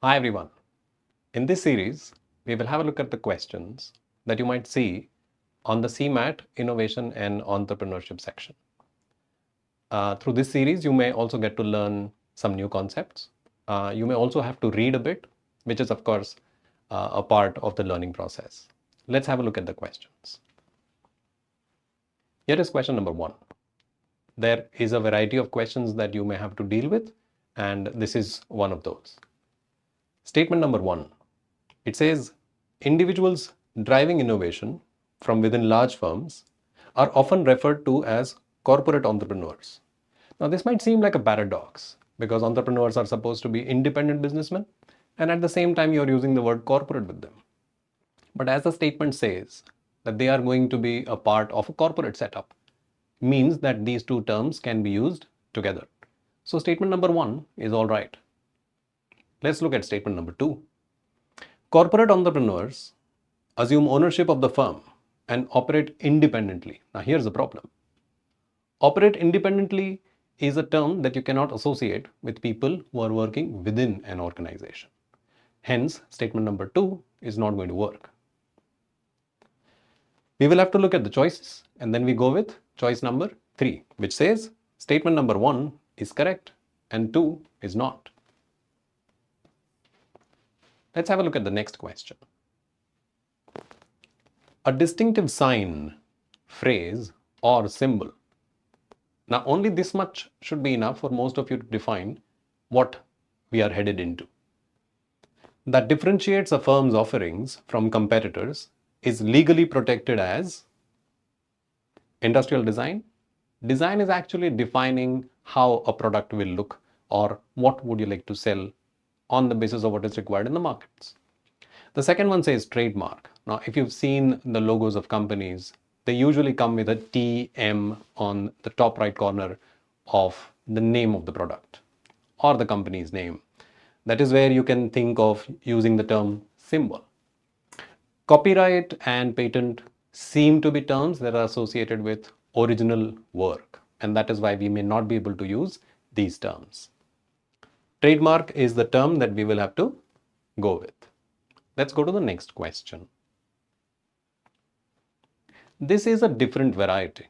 Hi everyone. In this series, we will have a look at the questions that you might see on the CMAT Innovation and Entrepreneurship section. Through this series, you may also get to learn some new concepts. You may also have to read a bit, which is of course a part of the learning process. Let's have a look at the questions. Here is question number 1. There is a variety of questions that you may have to deal with, and this is one of those. Statement number 1. It says, individuals driving innovation from within large firms are often referred to as corporate entrepreneurs. Now, this might seem like a paradox because entrepreneurs are supposed to be independent businessmen, and at the same time, you're using the word corporate with them. But as the statement says, that they are going to be a part of a corporate setup, means that these two terms can be used together. So, statement number 1 is all right. Let's look at statement number 2. Corporate entrepreneurs assume ownership of the firm and operate independently. Now, here's the problem. Operate independently is a term that you cannot associate with people who are working within an organization. Hence, statement number 2 is not going to work. We will have to look at the choices and then we go with choice number 3, which says statement number 1 is correct and 2 is not. Let's have a look at the next question. A distinctive sign, phrase, or symbol. Now, only this much should be enough for most of you to define what we are headed into. That differentiates a firm's offerings from competitors is legally protected as industrial design. Design is actually defining how a product will look or what would you like to sell on the basis of what is required in the markets. The second one says trademark. Now, if you've seen the logos of companies, they usually come with a TM on the top right corner of the name of the product or the company's name. That is where you can think of using the term symbol. Copyright and patent seem to be terms that are associated with original work, and that is why we may not be able to use these terms. Trademark is the term that we will have to go with. Let's go to the next question. This is a different variety.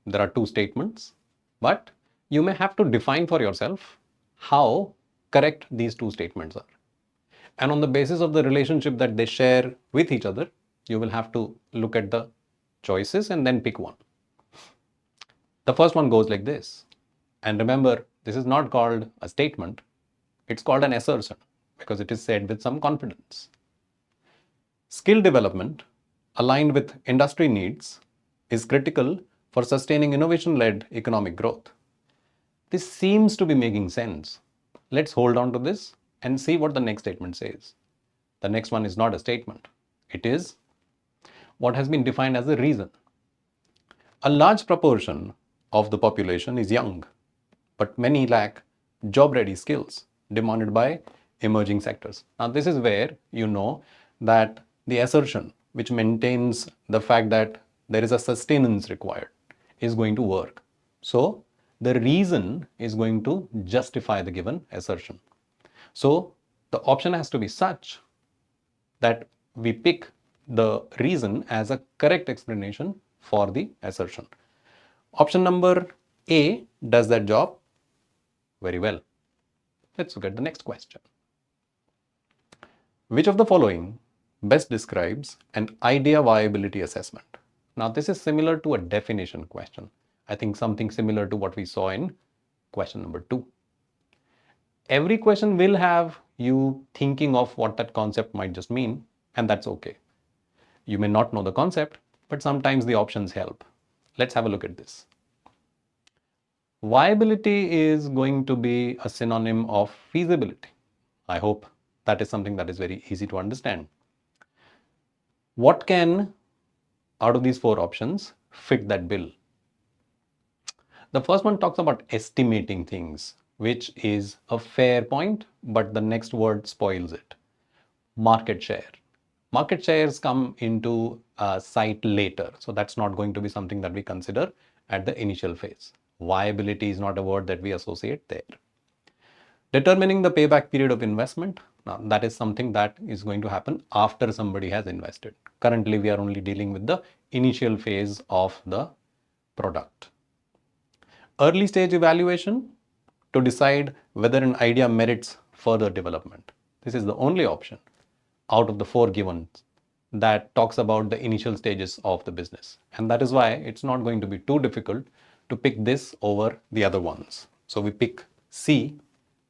There are two statements, but you may have to define for yourself how correct these two statements are. And on the basis of the relationship that they share with each other, you will have to look at the choices and then pick one. The first one goes like this. And remember, this is not called a statement. It's called an assertion because it is said with some confidence. Skill development aligned with industry needs is critical for sustaining innovation-led economic growth. This seems to be making sense. Let's hold on to this and see what the next statement says. The next one is not a statement. It is what has been defined as a reason. A large proportion of the population is young, but many lack job-ready skills demanded by emerging sectors. Now, this is where you know that the assertion, which maintains the fact that there is a sustenance required, is going to work. So, the reason is going to justify the given assertion. So, the option has to be such that we pick the reason as a correct explanation for the assertion. Option number A does that job very well. Let's look at the next question. Which of the following best describes an idea viability assessment? Now, this is similar to a definition question. I think something similar to what we saw in question number 2. Every question will have you thinking of what that concept might just mean, and that's okay. You may not know the concept, but sometimes the options help. Let's have a look at this. Viability is going to be a synonym of feasibility. I hope that is something that is very easy to understand. What can, out of these 4 options, fit that bill? The first one talks about estimating things, which is a fair point, but the next word spoils it. Market share. Market shares come into sight later, so that's not going to be something that we consider at the initial phase. Viability is not a word that we associate there. Determining the payback period of investment. Now, that is something that is going to happen after somebody has invested. Currently, we are only dealing with the initial phase of the product. Early stage evaluation to decide whether an idea merits further development. This is the only option out of the 4 given that talks about the initial stages of the business. And that is why it's not going to be too difficult to pick this over the other ones. So we pick C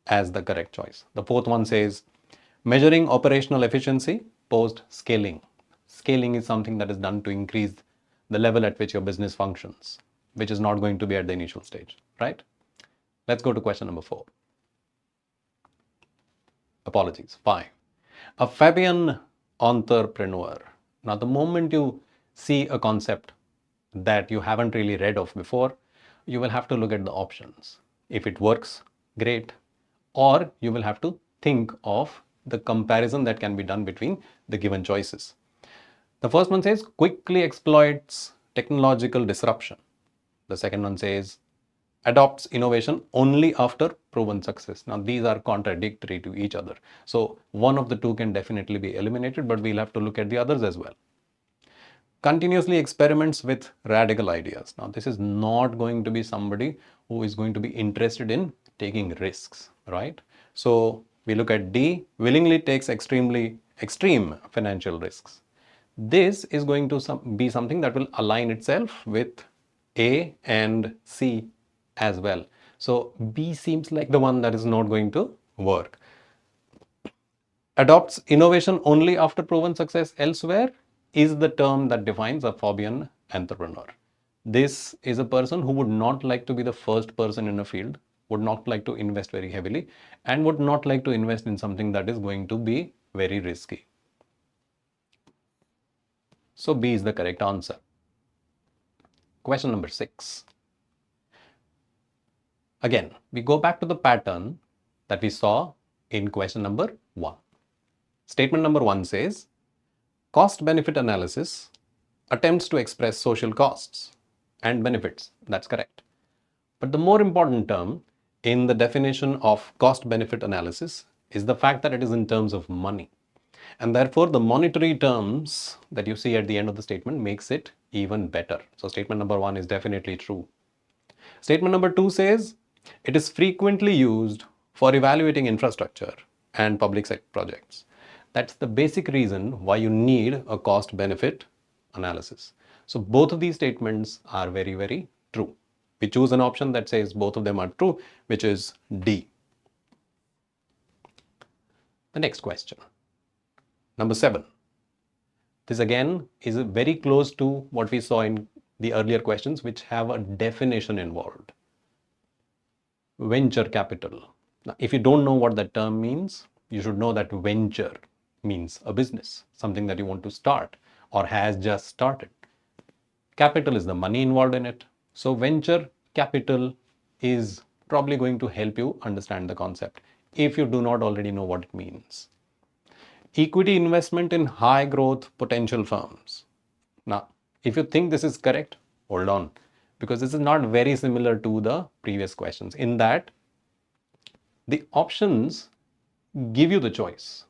as the correct choice. The 4th one says measuring operational efficiency post scaling. Scaling is something that is done to increase the level at which your business functions, which is not going to be at the initial stage, right? Let's go to question number 4. Apologies. 5. A Fabian entrepreneur. Now, the moment you see a concept that you haven't really read of before, you will have to look at the options. If it works, great. Or you will have to think of the comparison that can be done between the given choices. The first one says quickly exploits technological disruption. The second one says adopts innovation only after proven success. Now, these are contradictory to each other. So, one of the two can definitely be eliminated, but we'll have to look at the others as well. Continuously experiments with radical ideas. Now, this is not going to be somebody who is going to be interested in taking risks, right? So, we look at D, willingly takes extreme financial risks. This is going to be something that will align itself with A and C as well. So B seems like the one that is not going to work. Adopts innovation only after proven success elsewhere is the term that defines a Fabian entrepreneur. This is a person who would not like to be the first person in a field, would not like to invest very heavily, and would not like to invest in something that is going to be very risky. So B is the correct answer. Question number 6. Again, we go back to the pattern that we saw in question number 1. Statement number 1 says, cost-benefit analysis attempts to express social costs and benefits. That's correct. But the more important term in the definition of cost-benefit analysis is the fact that it is in terms of money. And therefore, the monetary terms that you see at the end of the statement makes it even better. So statement number 1 is definitely true. Statement number 2 says, it is frequently used for evaluating infrastructure and public sector projects. That's the basic reason why you need a cost-benefit analysis. So both of these statements are very, very true. We choose an option that says both of them are true, which is D. The next question. Number 7. This again is very close to what we saw in the earlier questions, which have a definition involved. Venture capital. Now, if you don't know what that term means, you should know that venture means a business, something that you want to start or has just started. Capital is the money involved in it. So venture capital is probably going to help you understand the concept if you do not already know what it means. Equity investment in high growth potential firms. Now, if you think this is correct, hold on, because this is not very similar to the previous questions in that the options give you the choice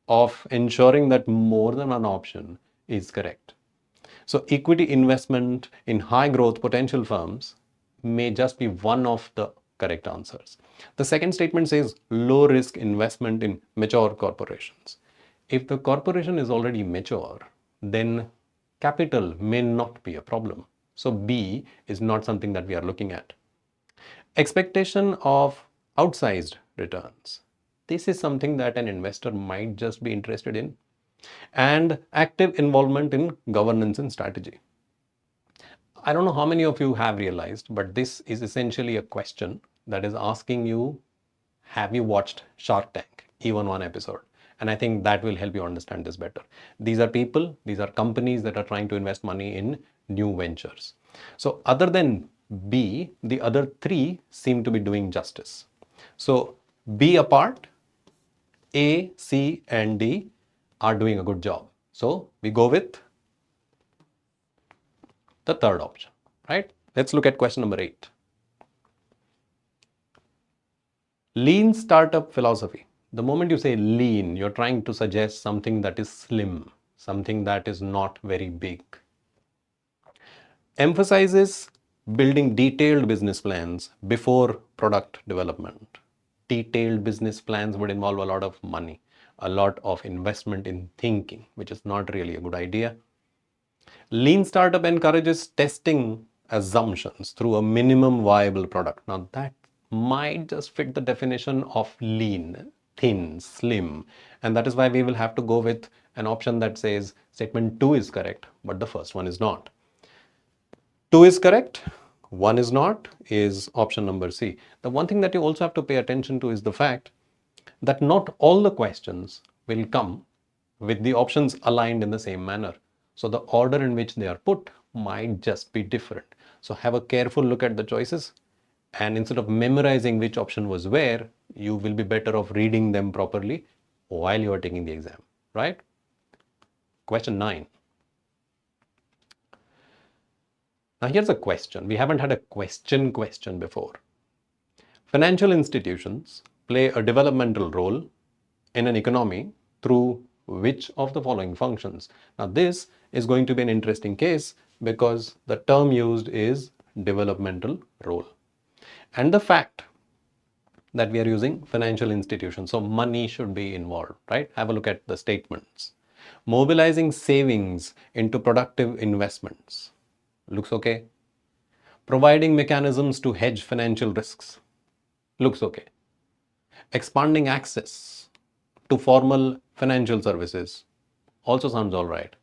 of ensuring that more than one option is correct. So equity investment in high growth potential firms may just be one of the correct answers. The second statement says low risk investment in mature corporations. If the corporation is already mature, then capital may not be a problem. So B is not something that we are looking at. Expectation of outsized returns. This is something that an investor might just be interested in. And active involvement in governance and strategy. I don't know how many of you have realized, but this is essentially a question that is asking you, have you watched Shark Tank, even one episode? And I think that will help you understand this better. These are people, these are companies that are trying to invest money in new ventures. So other than B, the other 3 seem to be doing justice. So B apart, A, C, and D are doing a good job. So we go with the third option, right? Let's look at question number 8. Lean startup philosophy. The moment you say lean, you're trying to suggest something that is slim, something that is not very big. Emphasizes building detailed business plans before product development. Detailed business plans would involve a lot of money, a lot of investment in thinking, which is not really a good idea. Lean startup encourages testing assumptions through a minimum viable product. Now, that might just fit the definition of lean, thin, slim. And that is why we will have to go with an option that says statement 2 is correct, but the first one is not. 2 is correct, 1 is not, is option number C. The one thing that you also have to pay attention to is the fact that not all the questions will come with the options aligned in the same manner. So the order in which they are put might just be different. So have a careful look at the choices, and instead of memorizing which option was where, you will be better off reading them properly while you are taking the exam, right? Question 9. Now here's a question. We haven't had a question before. Financial institutions play a developmental role in an economy through which of the following functions? Now this is going to be an interesting case because the term used is developmental role. And the fact that we are using financial institutions, so money should be involved, right? Have a look at the statements. Mobilizing savings into productive investments. Looks okay. Providing mechanisms to hedge financial risks. Looks okay. Expanding access to formal financial services. Also sounds all right.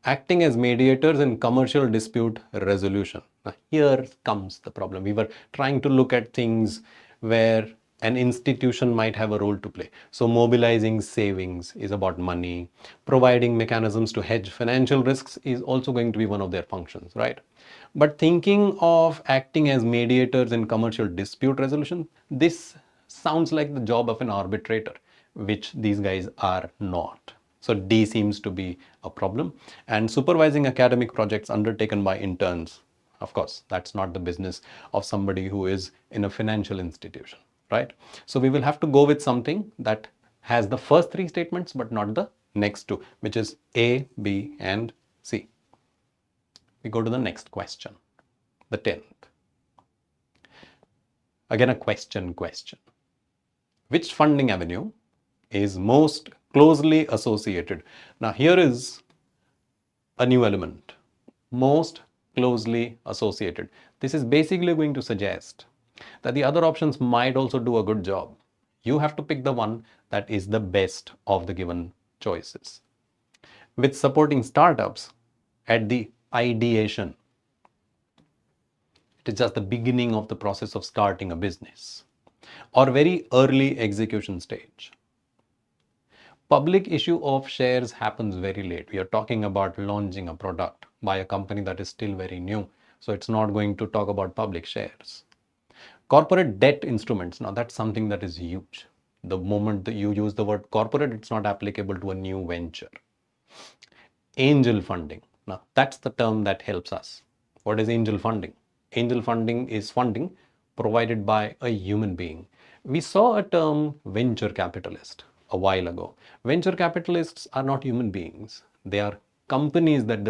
Acting as mediators in commercial dispute resolution. Now, here comes the problem. We were trying to look at things where an institution might have a role to play. So mobilizing savings is about money. Providing mechanisms to hedge financial risks is also going to be one of their functions, right? But thinking of acting as mediators in commercial dispute resolution, this sounds like the job of an arbitrator, which these guys are not. So D seems to be a problem. And supervising academic projects undertaken by interns, of course, that's not the business of somebody who is in a financial institution, right? So we will have to go with something that has the first 3 statements but not the next 2, which is A, B, and C. We go to the next question, the 10th. Again, a question. Which funding avenue is most closely associated? Now here is a new element, most closely associated. This is basically going to suggest that the other options might also do a good job. You have to pick the one that is the best of the given choices. With supporting startups at the ideation, it is just the beginning of the process of starting a business, or very early execution stage. Public issue of shares happens very late. We are talking about launching a product by a company that is still very new. So it's not going to talk about public shares. Corporate debt instruments. Now that's something that is huge. The moment that you use the word corporate, it's not applicable to a new venture. Angel funding. Now that's the term that helps us. What is angel funding? Angel funding is funding provided by a human being. We saw a term venture capitalist a while ago. Venture capitalists are not human beings. They are companies that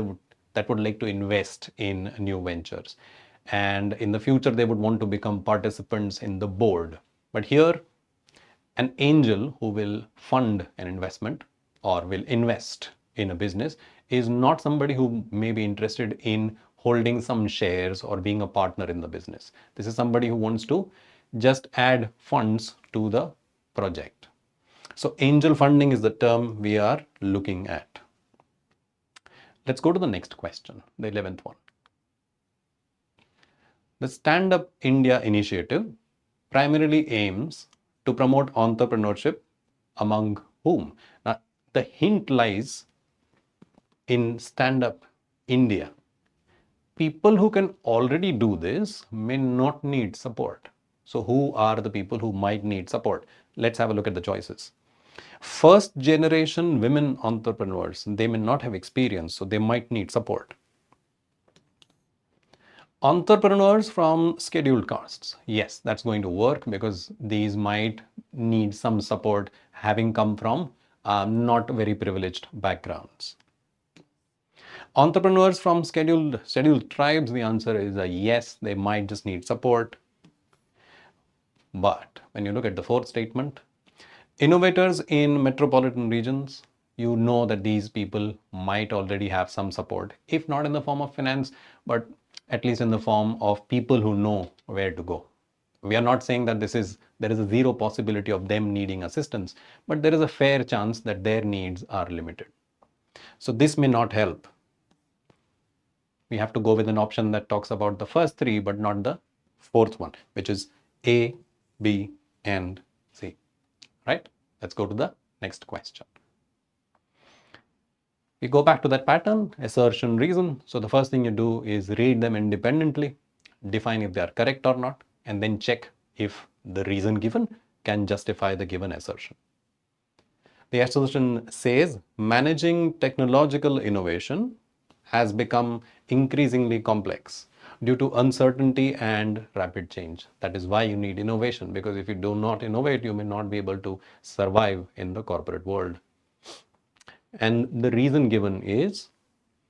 would like to invest in new ventures. And in the future, they would want to become participants in the board. But here, an angel who will fund an investment or will invest in a business is not somebody who may be interested in holding some shares or being a partner in the business. This is somebody who wants to just add funds to the project. So angel funding is the term we are looking at. Let's go to the next question, the 11th one. The Standup India initiative primarily aims to promote entrepreneurship among whom? Now, the hint lies in Standup India. People who can already do this may not need support. So who are the people who might need support? Let's have a look at the choices. First generation women entrepreneurs, they may not have experience, so they might need support. Entrepreneurs from scheduled castes. Yes, that's going to work because these might need some support having come from not very privileged backgrounds. Entrepreneurs from scheduled tribes, the answer is a yes, they might just need support. But when you look at the fourth statement, innovators in metropolitan regions, you know that these people might already have some support, if not in the form of finance, but at least in the form of people who know where to go. We are not saying that there is a zero possibility of them needing assistance, but there is a fair chance that their needs are limited. So this may not help. We have to go with an option that talks about the first three, but not the fourth one, which is A, B, and C. Right? Let's go to the next question. We go back to that pattern, assertion, reason. So the first thing you do is read them independently, define if they are correct or not, and then check if the reason given can justify the given assertion. The assertion says managing technological innovation has become increasingly complex due to uncertainty and rapid change. That is why you need innovation, because if you do not innovate, you may not be able to survive in the corporate world. And the reason given is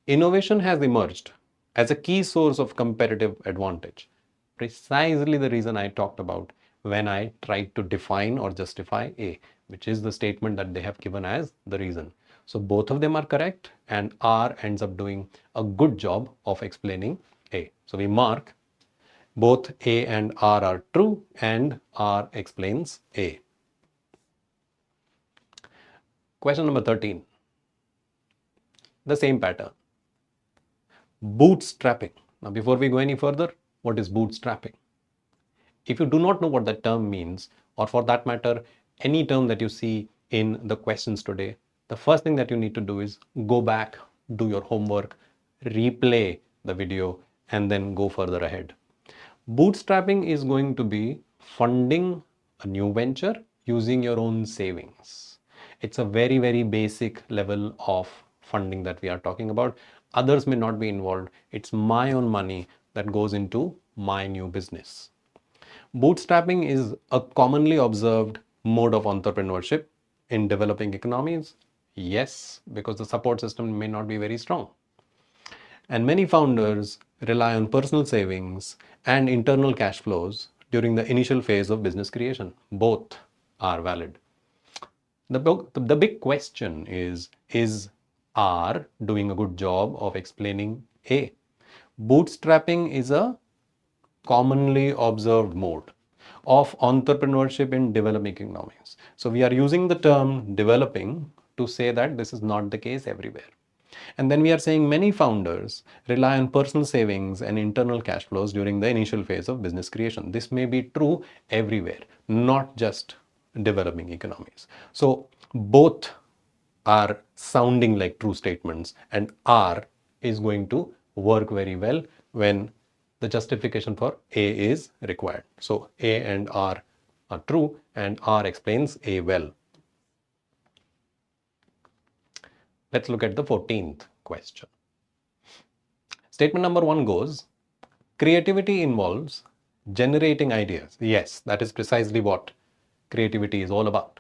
innovation has emerged as a key source of competitive advantage. Precisely the reason I talked about when I tried to define or justify A, which is the statement that they have given as the reason. So both of them are correct, and R ends up doing a good job of explaining A. So we mark both A and R are true, and R explains A. Question number 13. The same pattern. Bootstrapping. Now, before we go any further, what is bootstrapping? If you do not know what that term means, or for that matter, any term that you see in the questions today, the first thing that you need to do is go back, do your homework, replay the video, and then go further ahead. Bootstrapping is going to be funding a new venture using your own savings. It's a very, very basic level of funding that we are talking about. Others may not be involved. It's my own money that goes into my new business. Bootstrapping is a commonly observed mode of entrepreneurship in developing economies. Yes, because the support system may not be very strong. And many founders rely on personal savings and internal cash flows during the initial phase of business creation. Both are valid. The big question is R doing a good job of explaining A? Bootstrapping is a commonly observed mode of entrepreneurship in developing economies. So we are using the term developing to say that this is not the case everywhere. And then we are saying many founders rely on personal savings and internal cash flows during the initial phase of business creation. This may be true everywhere, not just developing economies. So both are sounding like true statements, and R is going to work very well when the justification for A is required. So A and R are true, and R explains A well. Let's look at the 14th question. Statement number 1 goes, creativity involves generating ideas. Yes, that is precisely what creativity is all about.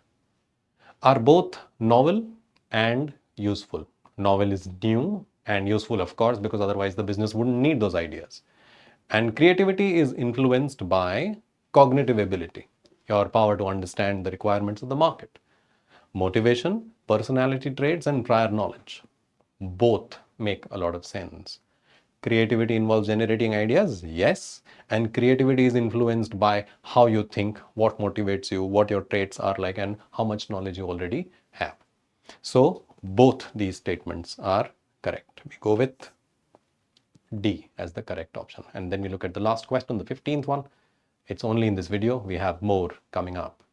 Are both novel and useful. Novel is new, and useful, of course, because otherwise the business wouldn't need those ideas. And creativity is influenced by cognitive ability, your power to understand the requirements of the market, motivation, personality traits, and prior knowledge. Both make a lot of sense. Creativity involves generating ideas, yes, and creativity is influenced by how you think, what motivates you, what your traits are like, and how much knowledge you already have. So both these statements are correct. We go with D as the correct option. And then we look at the last question, the 15th one. It's only in this video. We have more coming up.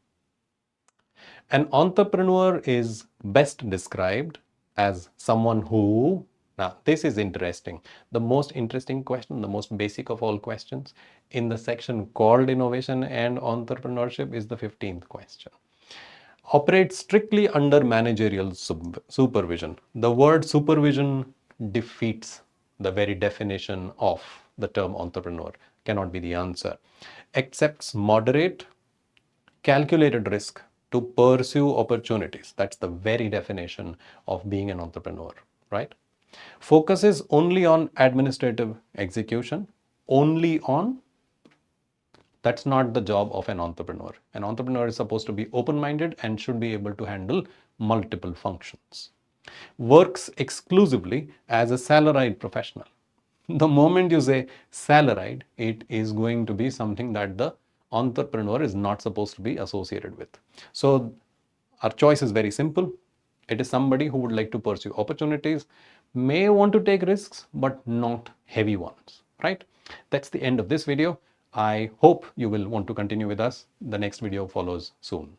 An entrepreneur is best described as someone who, now this is interesting. The most interesting question, the most basic of all questions in the section called Innovation and Entrepreneurship is the 15th question. Operates strictly under managerial supervision. The word supervision defeats the very definition of the term entrepreneur cannot be the answer. Accepts moderate, calculated risk to pursue opportunities. That's the very definition of being an entrepreneur, right? Focuses only on administrative execution, only on. That's not the job of an entrepreneur. An entrepreneur is supposed to be open-minded and should be able to handle multiple functions. Works exclusively as a salaried professional. The moment you say salaried, it is going to be something that the entrepreneur is not supposed to be associated with. So our choice is very simple. It is somebody who would like to pursue opportunities, may want to take risks, but not heavy ones, right? That's the end of this video. I hope you will want to continue with us. The next video follows soon.